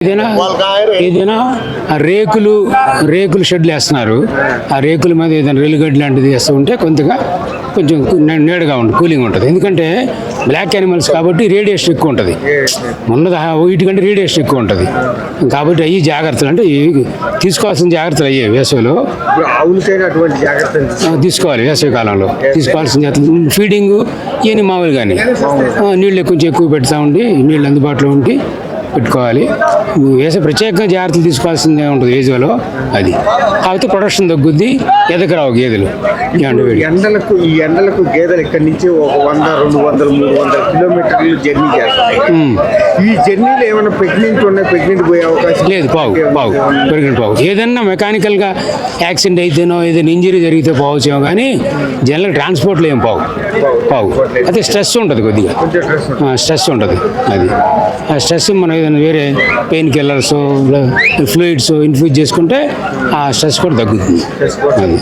ఏదైనా రేకులు షెడ్లు వేస్తున్నారు. ఆ రేకుల మీద ఏదైనా రెల్లుగడ్డి లాంటిది వేస్తూ ఉంటే కొంచెం నీడగా ఉంటుంది, కూలింగ్ ఉంటుంది. ఎందుకంటే బ్లాక్ యానిమల్స్ కాబట్టి రేడియేషన్ ఎక్కువ ఉంటుంది. వీటికంటే రేడియేషన్ ఎక్కువ ఉంటుంది కాబట్టి అవి జాగ్రత్తలు అంటే తీసుకోవాల్సిన జాగ్రత్తలు అయ్యాయి. వేసవిలో తీసుకోవాలి, వేసవి కాలంలో తీసుకోవాల్సిన జాగ్రత్తలు ఫీడింగ్ ఇవన్నీ మామూలు కానీ నీళ్ళు కొంచెం ఎక్కువ పెడతా ఉండి నీళ్ళు అందుబాటులో ఉండి పెట్టుకోవాలి. ప్రత్యేకంగా జాగ్రత్తలు తీసుకోవాల్సిందే ఉంటుంది వేసవిలో. అది కాకపోతే ప్రొడక్షన్ తగ్గుద్ది, ఎదకరావు గేదెలు. ఈ ఎండలకు గేదెలు ఇక్కడి నుంచి ఒక 100, 200, 300 కిలోమీటర్లు జర్నీ చేస్తాయి. ఈ జర్నీలో ఏమైనా ప్రెగ్నెంట్ పోయే అవకాశం లేదు. పావు ఏదన్నా మెకానికల్గా యాక్సిడెంట్ అయితేనో ఏదైనా ఇంజరీ జరిగితే పోవచ్చేమో కానీ జనరల్ ట్రాన్స్పోర్ట్లో ఏం పావు అయితే స్ట్రెస్ ఉంటుంది, కొద్దిగా స్ట్రెస్ ఉంటుంది. అది ఆ స్ట్రెస్ మనం ఏదైనా వేరే పెయిన్ కిల్లర్స్ ఫ్లూయిడ్స్ ఇన్ఫ్యూజ్ చేసుకుంటే ఆ స్ట్రెస్ కూడా తగ్గుతుంది. అది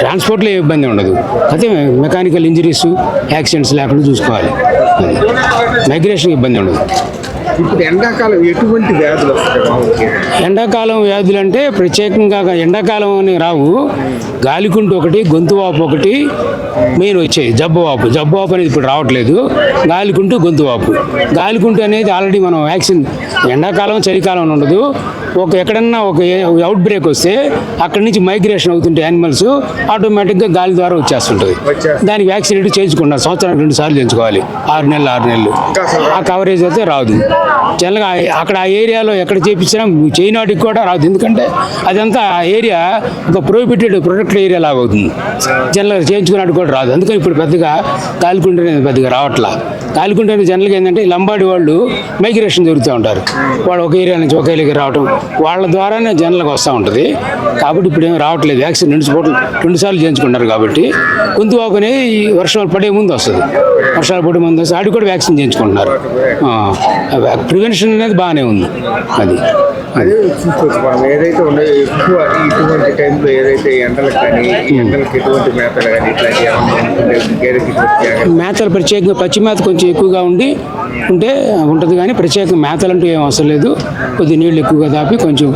ట్రాన్స్పోర్ట్లో ఏ ఇబ్బంది ఉండదు. అయితే మెకానికల్ ఇంజరీస్ యాక్సిడెంట్స్ లేకుండా చూసుకోవాలి. అది మైగ్రేషన్ ఇబ్బంది ఉండదు. ఇప్పుడు ఎండాకాలం ఎటువంటి వ్యాధులు వస్తాయి? ఎండాకాలం వ్యాధులు అంటే ప్రత్యేకంగా ఎండాకాలం అని రావు. గాలికుంటు ఒకటి, గొంతు వాపు ఒకటి మెయిన్ వచ్చాయి. జబ్బు వాపు అనేది ఇప్పుడు రావట్లేదు. గాలికుంటు, గొంతు వాపు. గాలికుంటు అనేది ఆల్రెడీ మనం వ్యాక్సిన్ ఎండాకాలం చలికాలం ఉండదు. ఎక్కడన్నా ఒక అవుట్ బ్రేక్ వస్తే అక్కడి నుంచి మైగ్రేషన్ అవుతుంటే యానిమల్స్ ఆటోమేటిక్గా గాలి ద్వారా వచ్చేస్తుంటుంది. దానికి వ్యాక్సిన్ చేయించుకుంటారు. సంవత్సరానికి 2 సార్లు చేయించుకోవాలి. 6 నెలలు ఆ కవరేజ్ అయితే రాదు. జనరల్గా అక్కడ ఆ ఏరియాలో ఎక్కడ చేయించినా చైనాటికి కూడా రాదు. ఎందుకంటే అదంతా ఆ ఏరియా ఒక ప్రొటెక్టెడ్ ఏరియా లాగా అవుతుంది. జనరల్గా చేయించుకున్నట్టు కూడా రాదు. అందుకని ఇప్పుడు పెద్దగా గాలికుంట అనేది పెద్దగా రావట్లా. గాలికుంట అనేది జనరల్గా ఏంటంటే లంబాడి వాళ్ళు మైగ్రేషన్ జరుగుతూ ఉంటారు. వాళ్ళు ఒక ఏరియా నుంచి ఒక ఏరియాకి రావటం వాళ్ళ ద్వారానే జనరల్గా వస్తూ ఉంటుంది. కాబట్టి ఇప్పుడు ఏమి రావట్లేదు. వ్యాక్సిన్ 2 సార్లు చేయించుకుంటారు. కాబట్టి గొంతు వాపు అనేది ఈ వర్షాలు పడే ముందు వస్తుంది. వర్షాలు పడే ముందు వస్తుంది. ఆడికి కూడా వ్యాక్సిన్ చేయించుకుంటున్నారు. ప్రివెన్షన్ అనేది బాగానే ఉంది. అది చూసుకోవచ్చు. మనం ఏదైతే ఉన్నాయో ఎక్కువ ఇటువంటి టైంలో ఏదైతే ఎండలకు కానీ ఎండలకు ఎటువంటి మేతలు కానీ ఇట్లా మేతలు ప్రత్యేకంగా పచ్చి మేత కొంచెం ఎక్కువగా ఉంటే ఉంటుంది. కానీ ప్రత్యేకంగా మేతలు అంటూ ఏం అవసరం లేదు. కొద్ది నీళ్ళు ఎక్కువగా తాపి కొంచెం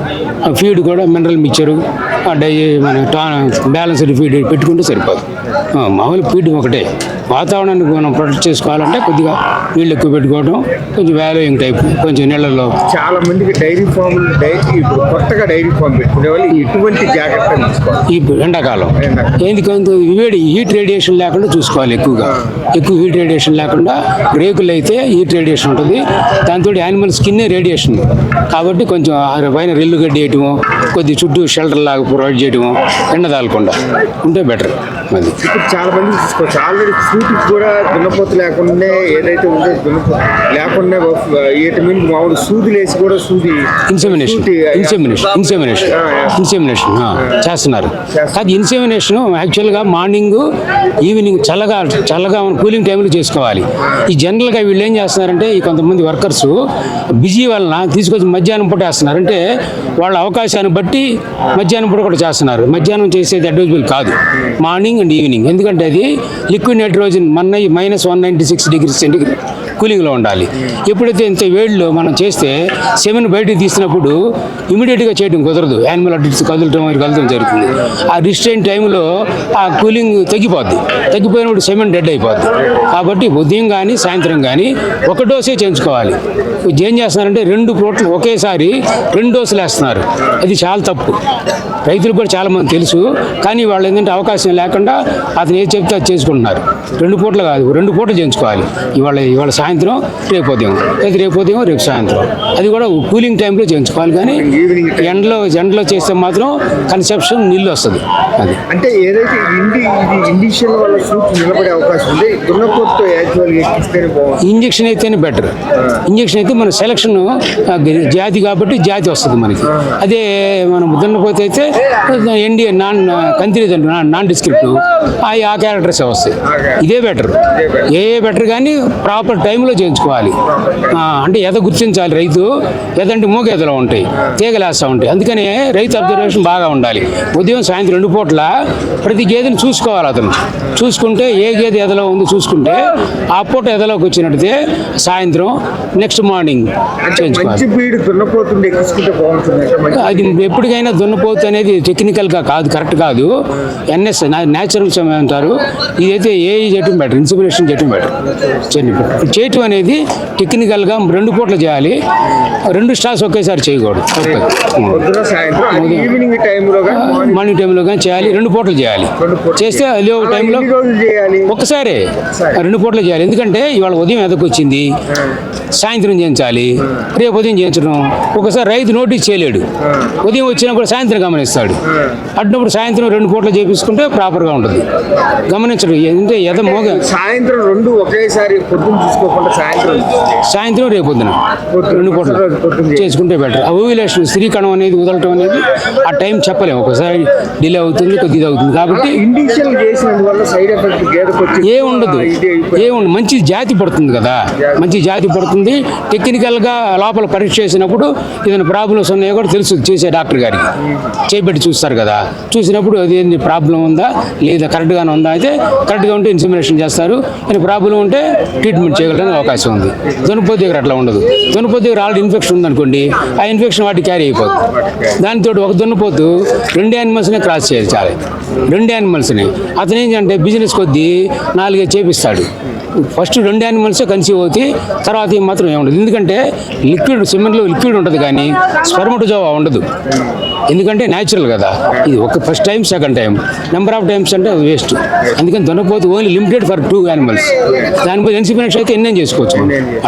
ఫీడ్ కూడా మినరల్ మిక్చరు మన బ్యాలెన్స్డ్ ఫీడ్ పెట్టుకుంటే సరిపోదు. మామూలు ఫీడ్ ఒకటే. వాతావరణాన్ని మనం ప్రొటెక్ట్ చేసుకోవాలంటే కొద్దిగా నీళ్ళు ఎక్కువ పెట్టుకోవడం, కొంచెం వ్యాల్యూయింగ్ టైప్ కొంచెం నీళ్ళలో. చాలా మందికి ఇప్పుడు కొత్తగా డైరీ ఫామ్ పెట్టుకునే వాళ్ళు ఎటువంటి జాగ్రత్తలు తీసుకోవాలి? ఇప్పుడు ఎండాకాలం ఎందుకంటే హీట్ రేడియేషన్ లేకుండా చూసుకోవాలి. ఎక్కువ హీట్ రేడియేషన్ లేకుండా. రేకులు అయితే హీట్ రేడియేషన్ ఉంటుంది. దాంతో యానిమల్ స్కిన్ రేడియేషన్ కాబట్టి కొంచెం పైన రెల్లు గడ్డి వేయటము, కొద్ది చుట్టూ షెల్టర్ లాగా ప్రొవైడ్ చేయటము, ఎండ తాగకుండా ఉంటే బెటర్. అది ఇప్పుడు చాలా మంది చూసుకోవచ్చు. ఆల్రెడీ ఫ్రూట్కి కూడా దున్నపోతు లేకుండా ఏదైతే ఉందో దున్నపోతు లేకుండా వీటి మీద మామూలు సూదులు వేసి కూడా ఇన్సెమినేషన్ చేస్తున్నారు. అది ఇన్సెమినేషన్ యాక్చువల్గా మార్నింగ్ ఈవినింగ్ చల్లగా కూలింగ్ టైంలో చేసుకోవాలి. ఈ జనరల్గా వీళ్ళు ఏం చేస్తున్నారంటే ఈ కొంతమంది వర్కర్స్ బిజీ వలన తీసుకొచ్చి మధ్యాహ్నం పూట వేస్తున్నారు. అంటే వాళ్ళ అవకాశాన్ని బట్టి మధ్యాహ్నం పూట కూడా చేస్తున్నారు. మధ్యాహ్నం చేసేది అడ్వైజబుల్ కాదు, మార్నింగ్ అండ్ ఈవినింగ్. ఎందుకంటే అది లిక్విడ్ నైట్రోజన్ -196 డిగ్రీ సెంటిగ్రేడ్ కూలింగ్లో ఉండాలి. ఎప్పుడైతే ఇంత వేడిలో మనం చేస్తే సెమెన్ బయటకు తీసినప్పుడు ఇమీడియట్గా చేయడం కుదరదు. యానిమల్ అడ్డిట్స్ కదలటం జరుగుతుంది. ఆ రిస్ట్రైన్ టైంలో ఆ కూలింగ్ తగ్గిపోయినప్పుడు సెమెన్ డెడ్ అయిపోద్ది. కాబట్టి ఉదయం కానీ సాయంత్రం కానీ ఒక డోసే చేయించుకోవాలి. ఏం చేస్తున్నారంటే 2 పూటలు ఒకేసారి 2 డోసులు వేస్తున్నారు. అది చాలా తప్పు. రైతులకు కూడా చాలామంది తెలుసు. కానీ వాళ్ళు ఏంటంటే అవకాశం లేకుండా అతను ఏది చెప్తే అది చేసుకుంటున్నారు. 2 పూటలు కాదు, 2 పూటలు చేయించుకోవాలి. ఇవాళ సాయంత్రం, రేపు ఉదయం, రేపు సాయంత్రం. అది కూడా కూలింగ్ టైంలో చేయించుకోవాలి. కానీ ఎండలో చేస్తే మాత్రం కన్సెప్షన్ నీళ్ళు వస్తుంది. అది అంటే ఏదైతే ఇండిషన్ వల్ల ఫ్రూట్ నిలబడే అవకాశం ఉంది. దున్నపోతు ఇంజక్షన్ అయితేనే బెటర్. ఇంజక్షన్ అయితే మన సెలక్షన్ జాతి కాబట్టి జాతి వస్తుంది మనకి. అదే మనం దున్నపోతే అయితే NDA నాన్ డిస్క్రిప్టివ్ ఆ క్యారెక్టర్స్ వస్తాయి. ఇదే బెటర్. బెటర్ కానీ ప్రాపర్ టైం టైంలో చేయించుకోవాలి. అంటే ఎద గుర్తించాలి రైతు, ఎదంటే మూగ ఎదలో ఉంటాయి, తీగలేస్తూ ఉంటాయి. అందుకని రైతు అబ్జర్వేషన్ బాగా ఉండాలి. ఉదయం సాయంత్రం 2 పూట్ల ప్రతి గేదెని చూసుకోవాలి. అతను చూసుకుంటే ఏ గేదె ఎదలో ఉందో చూసుకుంటే ఆ పూట ఎదలోకి వచ్చినట్టే సాయంత్రం నెక్స్ట్ మార్నింగ్ చేయించుకోవాలి. మంచి బీడు దున్నపోతుండే ఎక్కించుకుంటే బాగుంటుంది. అది ఎప్పటికైనా దున్నపోతు అనేది టెక్నికల్గా కాదు, కరెక్ట్ కాదు. ఎన్ఎస్ న్యాచురల్ సమయం అంటారు. ఇదైతే ఏ చేయటం బెటర్, ఇన్సమినేషన్ చేయటం బెటర్. చేయటం అనేది టెక్నికల్గా 2 పూటలు చేయాలి. 2 స్టార్స్ ఒకేసారి చేయకూడదు. పొద్దున సాయంత్రం ఈవినింగ్ టైంలో మార్నింగ్ టైంలో కానీ చేయాలి. 2 పూటలు చేయాలి. చేస్తే అదే ఒక టైంలో రోజులు చేయాలి. ఒక్కసారి 2 పూటలు చేయాలి. ఎందుకంటే ఇవాళ ఉదయం ఎదకొచ్చింది, సాయంత్రం చేయించాలి, రేపు ఉదయం చేయించడం. ఒకసారి రైతు నోటీస్ చేయలేడు, ఉదయం వచ్చినా కూడా సాయంత్రం గమనిస్తాడు. అటునప్పుడు సాయంత్రం 2 పూటలు చేపించుకుంటే ప్రాపర్గా ఉంటుంది. గమనించడం అంటే ఎద మోగ సాయంత్రం 2 ఒకేసారి పొద్దున చూసుకోకుండా సాయంత్రం రేపు పొద్దున 2 పూటలు చేసుకుంటే బెటర్. ఓవ్యులేషన్ స్త్రీకణం అనేది వదలటం అనేది ఆ టైం చెప్పలేము. ఒకసారి డిలే అవుతుంది, కొద్దిగా అవుతుంది. కాబట్టి ఇండిషన్ చేసినందువల్ల సైడ్ ఎఫెక్ట్ గేదెకి వచ్చి ఏముండదు. మంచి జాతి పడుతుంది కదా, మంచి జాతి పడుతుంది. టెక్నికల్గా లోపల పరీక్ష చేసినప్పుడు ఏదైనా ప్రాబ్లమ్స్ ఉన్నాయో కూడా తెలుసు చేసే డాక్టర్ గారికి. చేపెట్టి చూస్తారు కదా, చూసినప్పుడు అది ప్రాబ్లం ఉందా లేదా కరెక్ట్గానే ఉందా, అయితే కరెక్ట్గా ఉంటే ఇన్సమినేషన్ చేస్తారు. కానీ ప్రాబ్లం ఉంటే ట్రీట్మెంట్ చేయగలడానికి అవకాశం ఉంది. దున్నపోతు దగ్గర అట్లా ఉండదు. దున్నపోతు దగ్గర ఆల్రెడీ ఇన్ఫెక్షన్ ఉందనుకోండి, ఆ ఇన్ఫెక్షన్ వాటికి క్యారీ అయిపోతుంది. దానితో ఒక దున్నపోతు 2 యానిమల్స్నే క్రాస్ చేయాలి. 2 యానిమల్స్ని అతను ఏంటంటే బిజినెస్ కొద్దీ 4 చేపిస్తాడు. ఫస్ట్ 2 యానిమల్సే కన్సీవ్ అవుతాయి, తర్వాత ఏం మాత్రం ఏముండదు. ఎందుకంటే లిక్విడ్ సిమెంట్లో లిక్విడ్ ఉంటుంది కానీ స్పెర్మటోజోవా ఉండదు. ఎందుకంటే న్యాచురల్ కదా. ఇది ఒక first time, second time, number of times అంటే అది వేస్ట్. అందుకని దున్నపోతు ఓన్లీ లిమిటెడ్ ఫర్ 2 యానిమల్స్. దానిపై ఇన్సమినేషన్ అయితే ఎన్నేం చేసుకోవచ్చు మనం.